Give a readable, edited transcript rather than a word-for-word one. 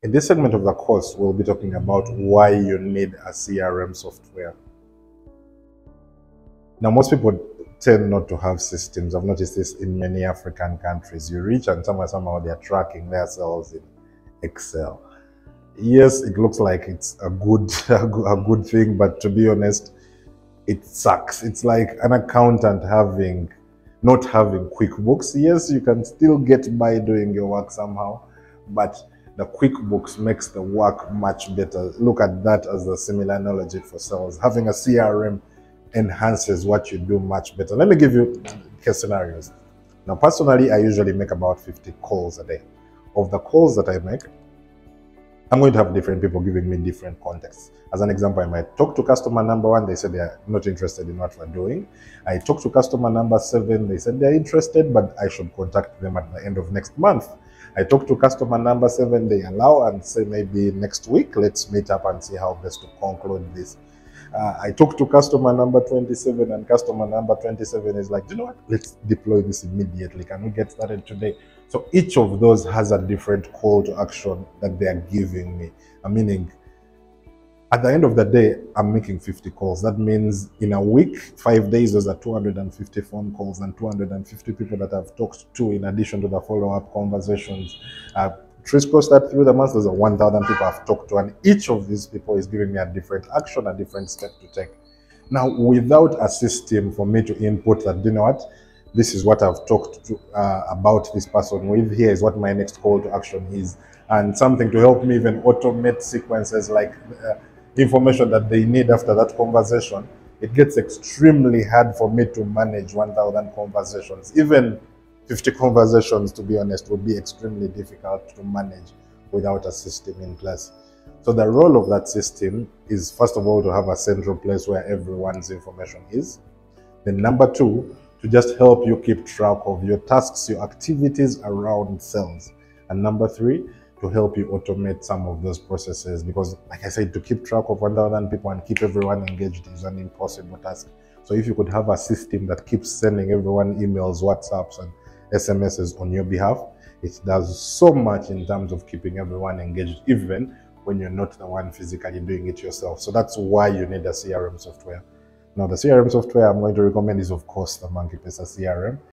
In this segment of the course, we'll be talking about why you need a CRM software. Now, most people tend not to have systems. I've noticed this in many African countries. You reach and somehow they're tracking their sales in Excel. Yes, it looks like it's a good a good thing, but to be honest, it sucks. It's like an accountant not having QuickBooks. Yes, you can still get by doing your work somehow, but the QuickBooks makes the work much better. Look at that as the similar analogy for sales. Having a CRM enhances what you do much better. Let me give you case scenarios. Now, personally, I usually make about 50 calls a day. Of the calls that I make, I'm going to have different people giving me different contexts. As an example, I might talk to customer number 1, they said they are not interested in what we're doing. I talk to customer number 7, they said they're interested, but I should contact them at the end of next month. I talk to customer number 7, they allow and say maybe next week, let's meet up and see how best to conclude this. I talk to customer number 27 and customer number 27 is like, you know what, let's deploy this immediately. Can we get started today? So each of those has a different call to action that they are giving me. Meaning, at the end of the day, I'm making 50 calls. That means in a week, 5 days, those are 250 phone calls and 250 people that I've talked to in addition to the follow-up conversations. Crisscross that through the months, there's 1,000 people I've talked to, and each of these people is giving me a different action, a different step to take. Now, without a system for me to input that, you know what, this is what I've talked to about this person with, here is what my next call to action is, and something to help me even automate sequences like information that they need after that conversation, it gets extremely hard for me to manage 1,000 conversations. Even 50 conversations, to be honest, would be extremely difficult to manage without a system in place. So the role of that system is, first of all, to have a central place where everyone's information is. Then number 2, to just help you keep track of your tasks, your activities around sales. And number 3, to help you automate some of those processes, because like I said, to keep track of 1,000 people and keep everyone engaged is an impossible task. So if you could have a system that keeps sending everyone emails, WhatsApps, and SMSs on your behalf, it does so much in terms of keeping everyone engaged, even when you're not the one physically doing it yourself. So that's why you need a CRM software. Now, the CRM software I'm going to recommend is, of course, the Monkey CRM.